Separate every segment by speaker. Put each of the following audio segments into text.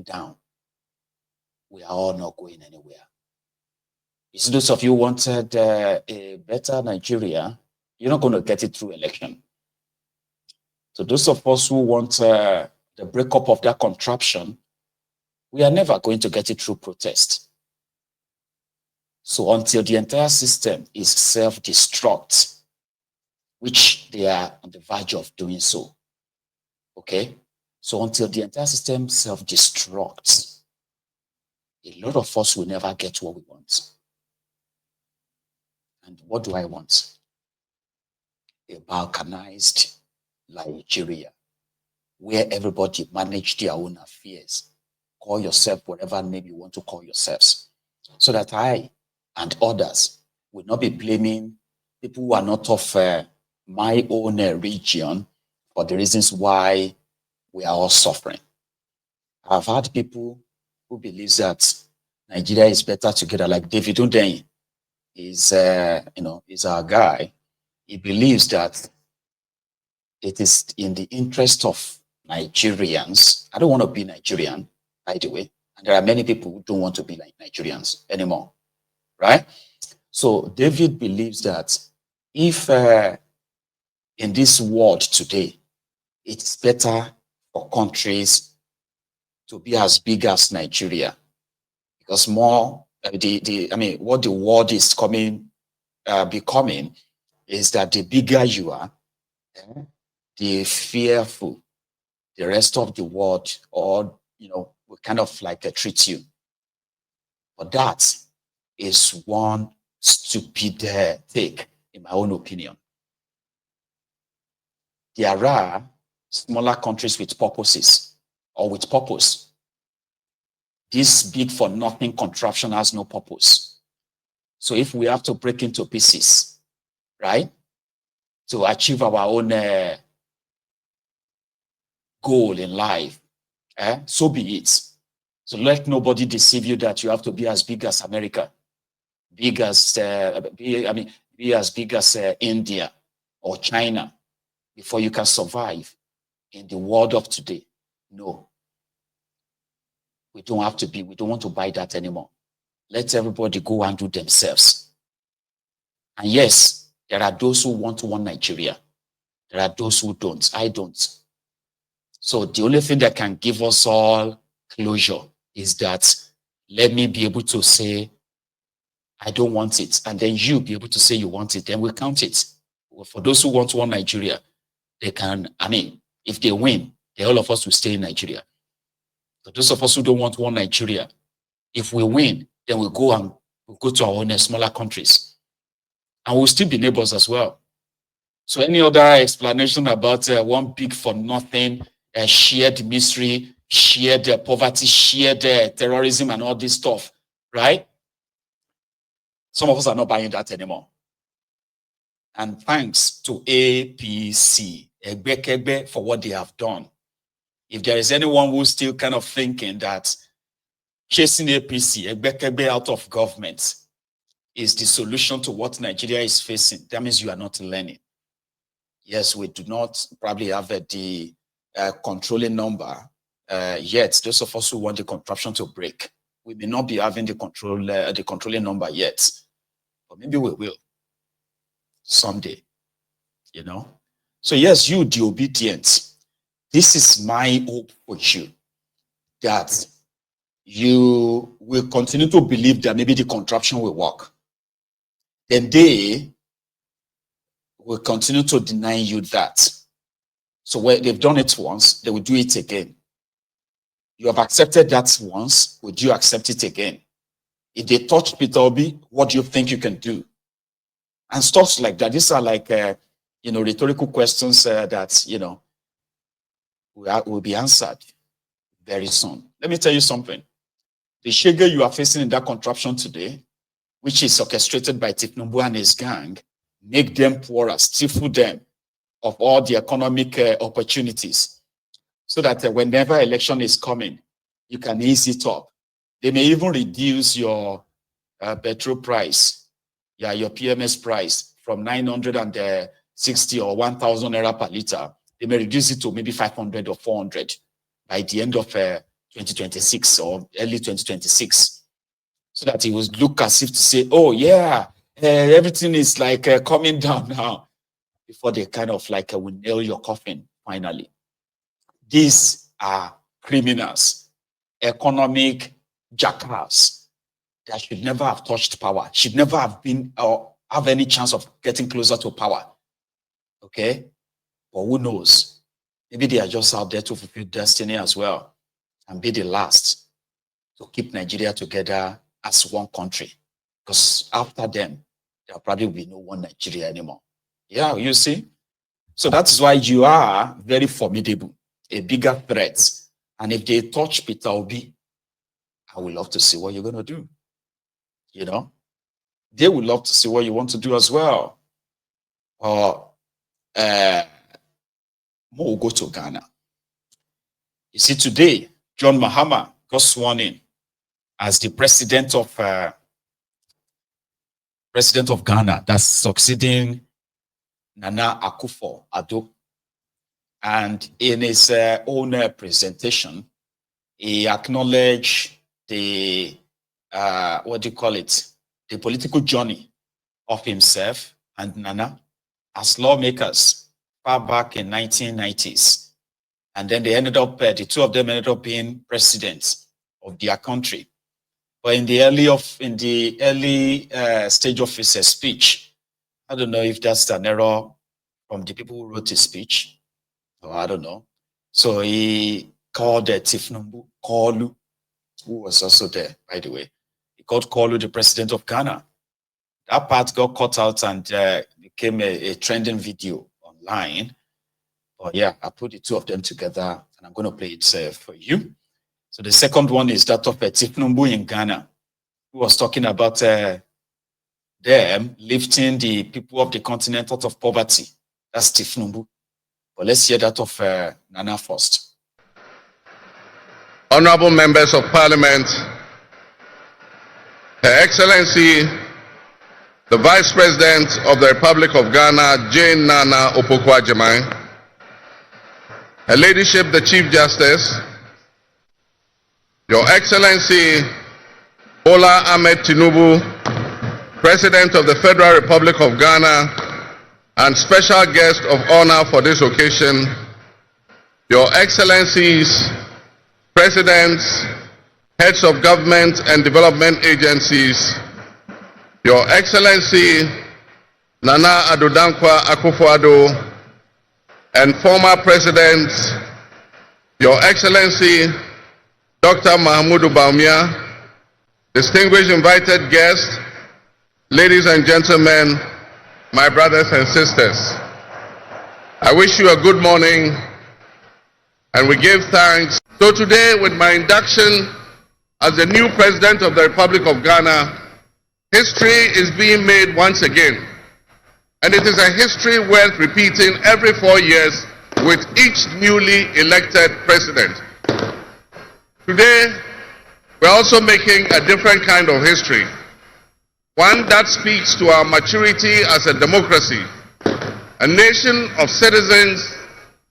Speaker 1: down, we are all not going anywhere. If those of you wanted a better Nigeria, you're not going to get it through election. So those of us who want the breakup of that contraption, we are never going to get it through protest. So until the entire system is self-destruct, which they are on the verge of doing so, okay? So until the entire system self-destructs, a lot of us will never get what we want. And what do I want? A balkanized Nigeria, where everybody manage their own affairs. Call yourself whatever name you want to call yourselves, so that I and others will not be blaming people who are not of my own region for the reasons why we are all suffering. I've had people who believe that Nigeria is better together, like David Undeyin is, is our guy. He believes that it is in the interest of Nigerians. I don't want to be Nigerian, by the way. And there are many people who don't want to be like Nigerians anymore, right? So David believes that if in this world today, it's better for countries to be as big as Nigeria, because more, what the world is becoming is that the bigger you are, the fearful the rest of the world, or will kind of like treat you. But that is one stupid take, in my own opinion. There are smaller countries with purposes, or with purpose. This big for nothing contraption has no purpose. So if we have to break into pieces, right, to achieve our own goal in life, so be it. So let nobody deceive you that you have to be as big as America, be as big as India or China before you can survive in the world of today. No, we don't have to be. We don't want to buy that anymore. Let everybody go and do themselves. And yes, there are those who want one Nigeria. There are those who don't. I don't. So the only thing that can give us all closure is that let me be able to say, I don't want it. And then you be able to say you want it. Then we'll count it. For those who want one Nigeria, they can, if they win, then all of us will stay in Nigeria. For those of us who don't want one Nigeria, if we win, then we'll go to our own smaller countries. And we'll still be neighbors as well. So any other explanation about one big for nothing, shared misery, shared poverty, shared terrorism and all this stuff, right? Some of us are not buying that anymore. And thanks to APC, Egbekegbe, for what they have done. If there is anyone who's still kind of thinking that chasing APC, Egbekegbe out of government is the solution to what Nigeria is facing, that means you are not learning. Yes, we do not probably have the controlling number yet. Those of us who want the contraption to break, we may not be having the controlling number yet, but maybe we will someday, So yes, you, the obedient, this is my hope for you, that you will continue to believe that maybe the contraption will work. Then they will continue to deny you that. So where they've done it once, they will do it again. You have accepted that once, would you accept it again? If they touch Peter Obi, what do you think you can do? And stuff like that. These are like, rhetorical questions that, will be answered very soon. Let me tell you something. The shege you are facing in that contraption today, which is orchestrated by Tinubu and his gang, make them poorer, stifle them of all the economic opportunities, so that whenever election is coming, you can ease it up. They may even reduce your petrol price, your PMS price from 960 or 1,000 naira per liter. They may reduce it to maybe 500 or 400 by the end of 2026 or early 2026, so that he would look as if to say, oh yeah, everything is like coming down now, before they kind of like will nail your coffin finally. These are criminals, economic jackals that should never have touched power, should never have been or have any chance of getting closer to power. Okay? But who knows? Maybe they are just out there to fulfill destiny as well and be the last to keep Nigeria together as one country. Because after them, there probably will be no one Nigeria anymore. Yeah, you see? So that is why you are very formidable, a bigger threat. And if they touch Peter Obi, I would love to see what you're going to do. You know? They would love to see what you want to do as well. Or we'll go to Ghana. You see, today, John Mahama got sworn in as the president of Ghana, that's succeeding Nana Akufo-Addo. And in his own presentation, he acknowledged the, the political journey of himself and Nana as lawmakers far back in 1990s. And then they ended up, the two of them ended up being presidents of their country. But in the early stage of his speech, I don't know if that's an error from the people who wrote his speech, or I don't know. So he called Tinubu Koolu, who was also there, by the way. He called Koolu the president of Ghana. That part got cut out and became a trending video online. But yeah, I put the two of them together and I'm going to play it for you. So the second one is that of Tinubu in Ghana, who was talking about them lifting the people of the continent out of poverty. That's Tinubu. But let's hear that of Nana first.
Speaker 2: Honorable members of Parliament, Her Excellency, the Vice President of the Republic of Ghana, Jane Nana Opoku-Agyeman, Her Ladyship, the Chief Justice, Your Excellency, Bola Ahmed Tinubu, President of the Federal Republic of Ghana, and special guest of honor for this occasion, Your Excellencies, Presidents, Heads of Government and Development Agencies, Your Excellency, Nana Addo Dankwa Akufo-Addo, and former Presidents, Your Excellency, Dr. Mahamudu Bawumia, distinguished invited guests, ladies and gentlemen, my brothers and sisters. I wish you a good morning and we give thanks. So today, with my induction as the new President of the Republic of Ghana, history is being made once again. And it is a history worth repeating every 4 years with each newly elected president. Today, we're also making a different kind of history, one that speaks to our maturity as a democracy, a nation of citizens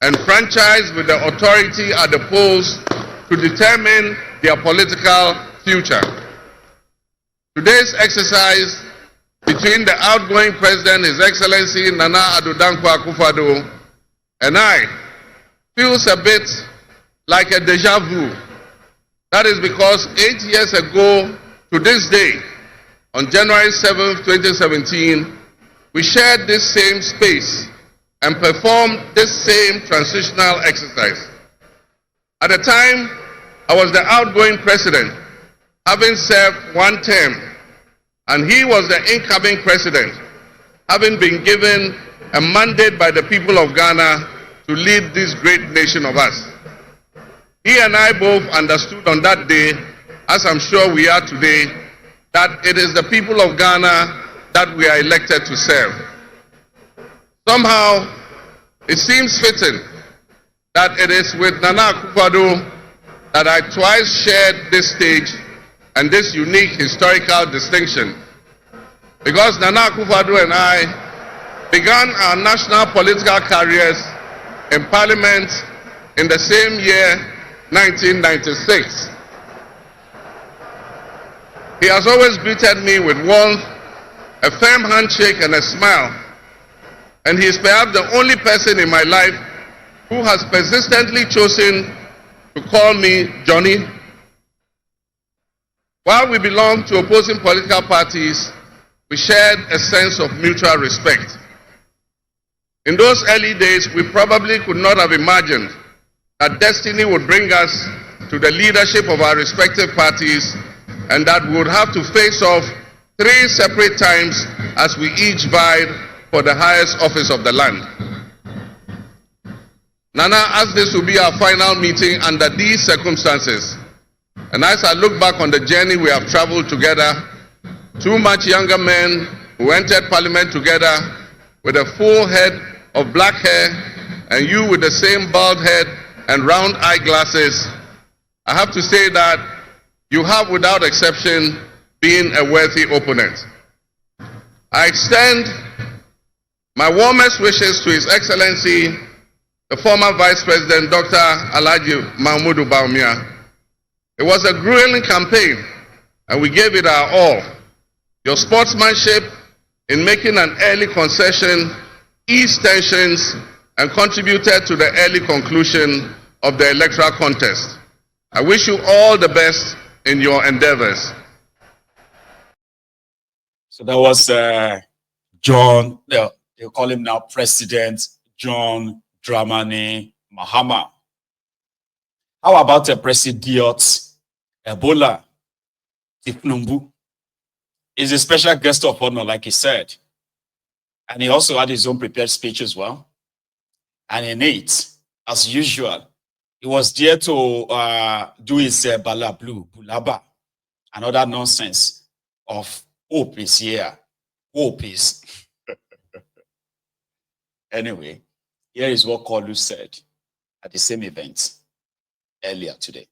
Speaker 2: enfranchised with the authority at the polls to determine their political future. Today's exercise between the outgoing President, His Excellency Nana Addo Dankwa Akufo-Addo, and I feels a bit like a deja vu. That is because 8 years ago to this day, on January 7th, 2017, we shared this same space and performed this same transitional exercise. At the time, I was the outgoing president, having served one term, and he was the incoming president, having been given a mandate by the people of Ghana to lead this great nation of us. He and I both understood on that day, as I'm sure we are today, that it is the people of Ghana that we are elected to serve. Somehow, it seems fitting that it is with Nana Akufo-Addo that I twice shared this stage and this unique historical distinction. Because Nana Akufo-Addo and I began our national political careers in Parliament in the same year, 1996. He has always greeted me with warmth, a firm handshake and a smile, and he is perhaps the only person in my life who has persistently chosen to call me Johnny. While we belong to opposing political parties, we shared a sense of mutual respect. In those early days, we probably could not have imagined that destiny would bring us to the leadership of our respective parties and that we would have to face off 3 separate times as we each vied for the highest office of the land. Nana, as this will be our final meeting under these circumstances, and as I look back on the journey we have traveled together, 2 much younger men who entered parliament together with a full head of black hair and you with the same bald head and round eyeglasses, I have to say that you have without exception been a worthy opponent. I extend my warmest wishes to His Excellency, the former Vice President, Dr. Alhaji Mahmoud Bawumia. It was a grueling campaign, and we gave it our all. Your sportsmanship in making an early concession eased tensions and contributed to the early conclusion of the electoral contest. I wish you all the best in your endeavors.
Speaker 1: So that was John, they call him now President John Dramani Mahama. How about a President Ebola Tinubu? He's a special guest of honor, like he said. And he also had his own prepared speech as well. And in it, as usual, he was there to do his balablu, bulaba, and other nonsense of hope is here. Hope is. Anyway, here is what Koolu said at the same event earlier today.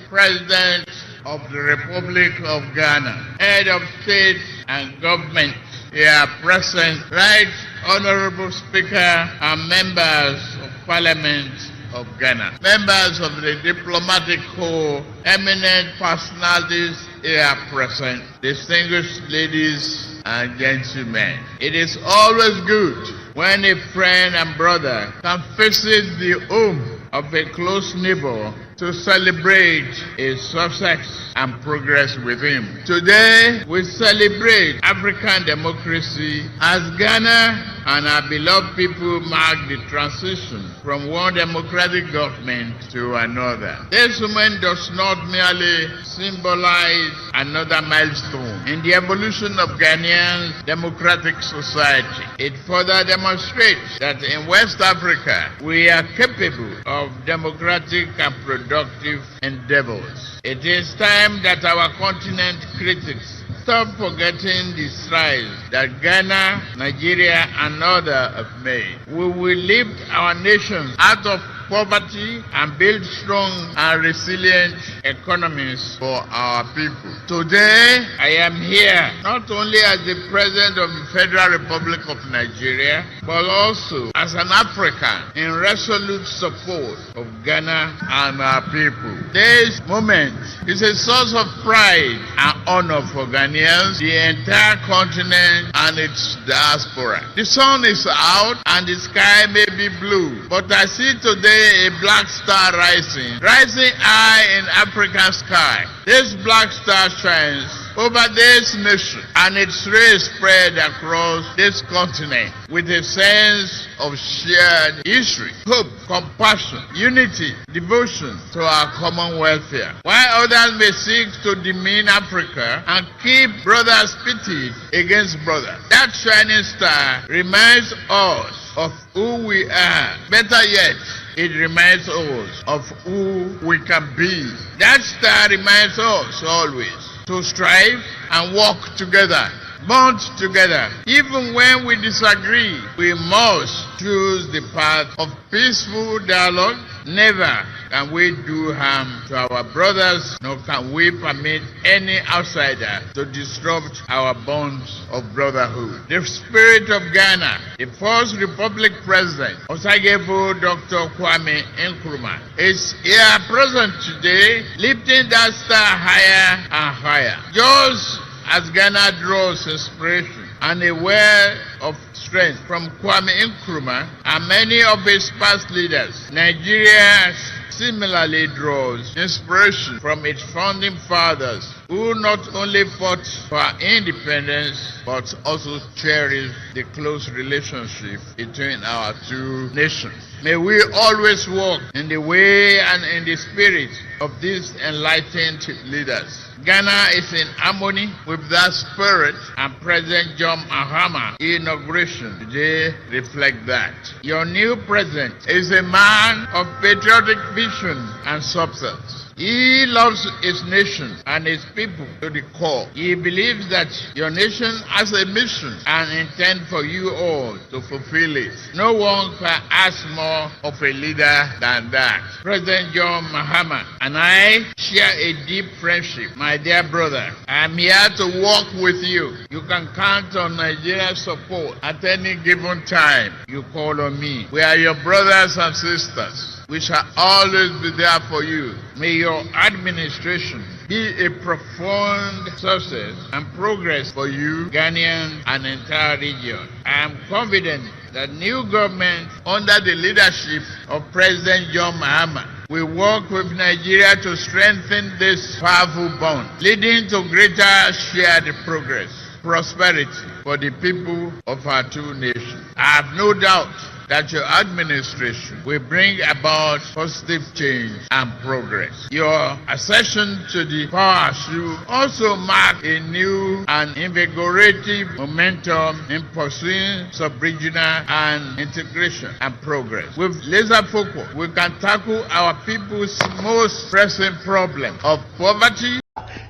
Speaker 3: President of the Republic of Ghana, head of state and government here present, right Honorable Speaker and members of Parliament of Ghana, members of the diplomatic corps, eminent personalities here present, distinguished ladies and gentlemen. It is always good when a friend and brother can visit the home of a close neighbor to celebrate his success and progress with him. Today, we celebrate African democracy as Ghana and our beloved people mark the transition from one democratic government to another. This moment does not merely symbolize another milestone in the evolution of Ghanaian democratic society. It further demonstrates that in West Africa, we are capable of democratic and productive endeavors. It is time that our continent critics stop forgetting the strides that Ghana, Nigeria, and others have made. We will lift our nation out of poverty and build strong and resilient economies for our people. Today, I am here not only as the President of the Federal Republic of Nigeria, but also as an African in resolute support of Ghana and our people. This moment is a source of pride and honor for Ghanaians, the entire continent, and its diaspora. The sun is out and the sky may be blue, but I see today a black star rising high in African sky. This black star shines over this nation and its rays spread across this continent with a sense of shared history, hope, compassion, unity, devotion to our common welfare. While others may seek to demean Africa and keep brothers pitted against brothers, that shining star reminds us of who we are. Better yet, it reminds us of who we can be. That star reminds us always to strive and work together, bond together. Even when we disagree, we must choose the path of peaceful dialogue, never can we do harm to our brothers, nor can we permit any outsider to disrupt our bonds of brotherhood. The spirit of Ghana, the first republic president, Osagyefo Dr. Kwame Nkrumah, is here present today, lifting that star higher and higher. Just as Ghana draws inspiration and a well of strength from Kwame Nkrumah and many of his past leaders, Nigeria similarly draws inspiration from its founding fathers, who not only fought for our independence but also cherished the close relationship between our two nations. May we always walk in the way and in the spirit of these enlightened leaders. Ghana is in harmony with that spirit, and President John Mahama inauguration today reflect that. Your new president is a man of patriotic vision and substance. He loves his nation and his people to the core. He believes that your nation has a mission and intend for you all to fulfill it. No one can ask more of a leader than that. President John Mahama and I share a deep friendship, my dear brother. I am here to work with you. You can count on Nigeria's support at any given time. You call on me. We are your brothers and sisters. We shall always be there for you. May your administration be a profound success and progress for you, Ghanaians, and entire region. I am confident that new government under the leadership of President John Mahama will work with Nigeria to strengthen this powerful bond, leading to greater shared progress, prosperity for the people of our two nations. I have no doubt that your administration will bring about positive change and progress. Your accession to the power should also mark a new and invigorating momentum in pursuing sub-regional and integration and progress. With laser focus, we can tackle our people's most pressing problem of poverty.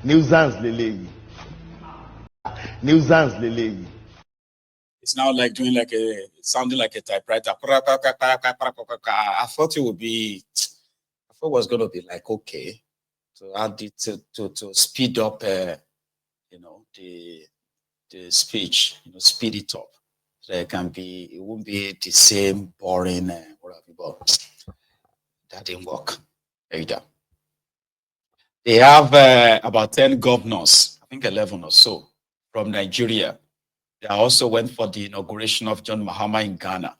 Speaker 4: Nuisance Lele. Nuisance Lele.
Speaker 1: It's now like doing like sounding like a typewriter. I thought it would be, I thought it was going to be like, okay, to add it to speed up, the speech, speed it up. So it can be, it won't be the same boring, whatever, but that didn't work either. They have about 10 governors, I think 11 or so, from Nigeria. They also went for the inauguration of John Mahama in Ghana.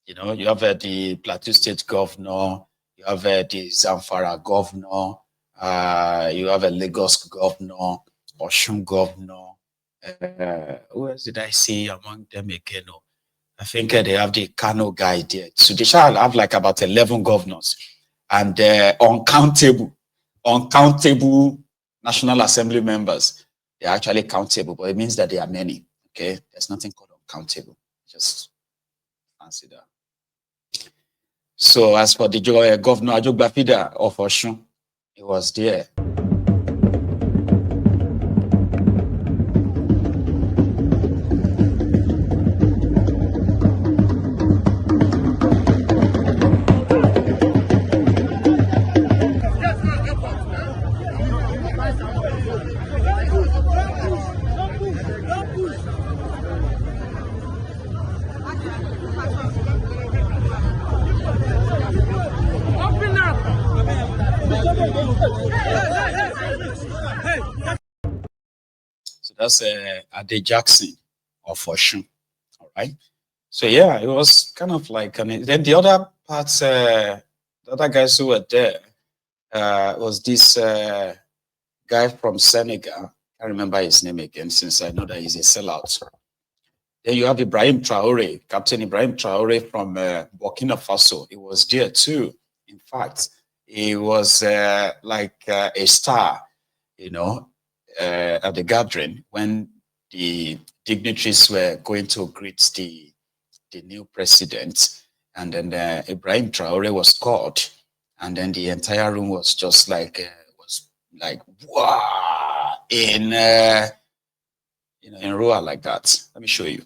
Speaker 1: You have the Plateau State governor, you have the Zamfara governor, you have a Lagos governor, Osun governor. Who else did I see among them again? I think they have the Kano guy there. So they shall have like about 11 governors and uncountable National Assembly members. They're actually countable, but it means that they are many. Okay, there's nothing called uncountable. Just fancy that. So as for the governor Ajogbafida of Osun, he was there. So that's Ade Jackson of Osun. All right. So yeah, it was kind of like, and then the other parts, the other guys who were there was this guy from Senegal. I can't remember his name again since I know that he's a sellout. Then you have Ibrahim Traore, Captain Ibrahim Traore from Burkina Faso. He was there too. In fact, he was like a star, at the gathering when the dignitaries were going to greet the new president. And then Ibrahim Traore was called, and then the entire room was just like, wow, in roar like that. Let me show you.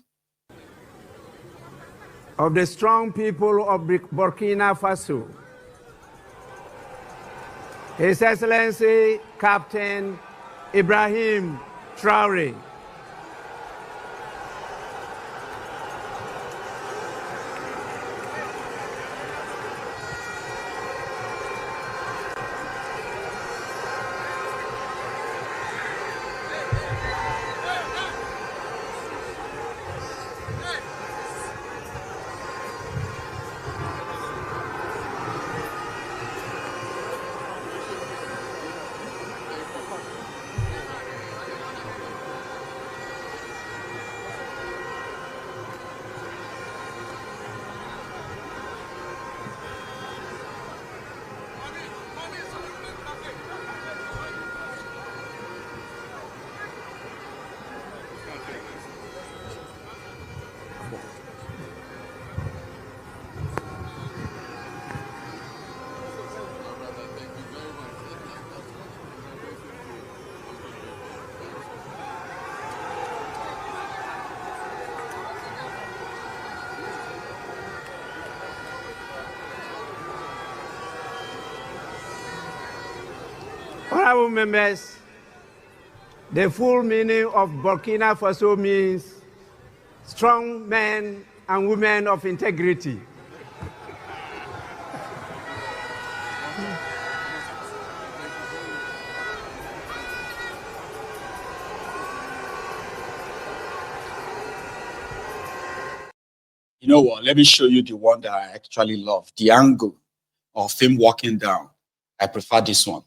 Speaker 5: Of the strong people of Burkina Faso, His Excellency Captain Ibrahim Traore. Honorable members, the full meaning of Burkina Faso means strong men and women of integrity.
Speaker 1: You know what? Let me show you the one that I actually love. The angle of him walking down. I prefer this one.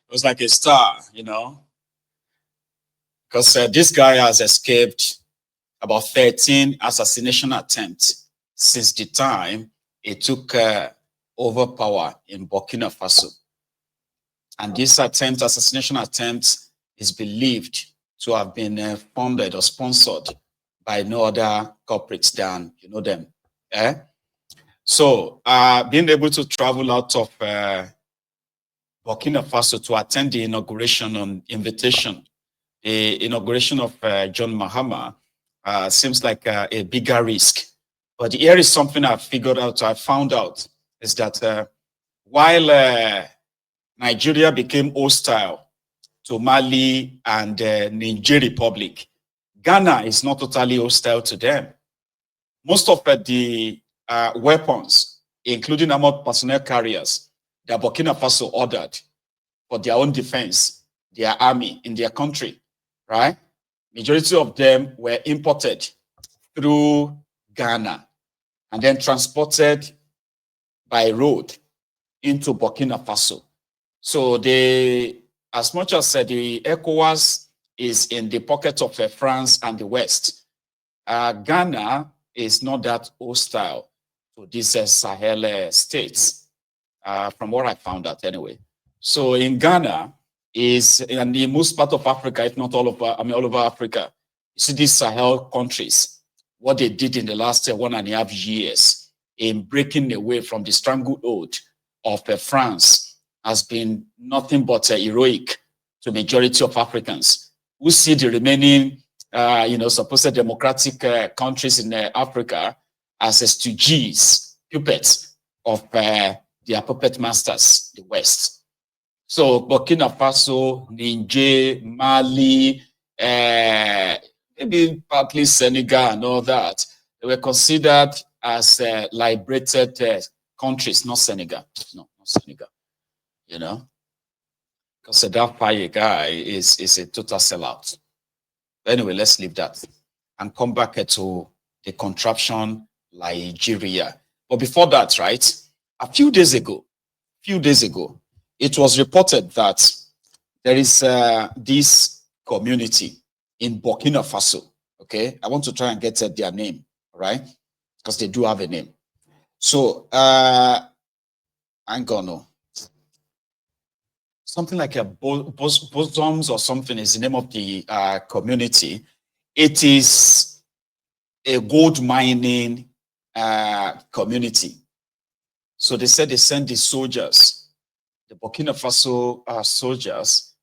Speaker 1: It was like a star, you know, because this guy has escaped about 13 assassination attempts since the time he took over power in Burkina Faso. And this assassination attempt is believed to have been funded or sponsored by no other corporates than, you know them. So being able to travel out of Burkina Faso to attend the inauguration on invitation, the inauguration of John Mahama seems like a bigger risk. But here is something I found out, is that while Nigeria became hostile to Mali and Niger Republic, Ghana is not totally hostile to them. Most of the weapons, including armored personnel carriers, that Burkina Faso ordered for their own defense, their army in their country, right? Majority of them were imported through Ghana and then transported by road into Burkina Faso. So as much as the ECOWAS is in the pocket of France and the West, Ghana is not that hostile to these Sahel states. From what I found out anyway. So in Ghana is in the most part of Africa, if not all over Africa, you see these Sahel countries, what they did in the last 1.5 years in breaking away from the stranglehold of France has been nothing but heroic to majority of Africans who see the remaining, supposed democratic countries in Africa as stooges, puppets of their puppet masters, the West. So Burkina Faso, Niger, Mali, maybe partly Senegal and all that, they were considered as liberated countries, not Senegal. No, not Senegal. You know, because that Faye guy is a total sellout. Anyway, let's leave that and come back to the contraption Nigeria. But before that, right? A few days ago, it was reported that there is this community in Burkina Faso. Okay, I want to try and get their name, right? Because they do have a name. So, I'm gonna. something like a bosoms or something is the name of the community. It is a gold mining community. So they said they sent the soldiers, the Burkina Faso soldiers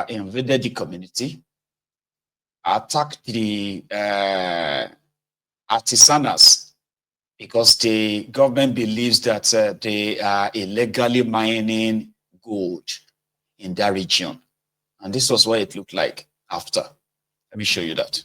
Speaker 1: invaded the community, attacked the artisanals, because the government believes that they are illegally mining gold in that region. And this was what it looked like after. Let me show you that.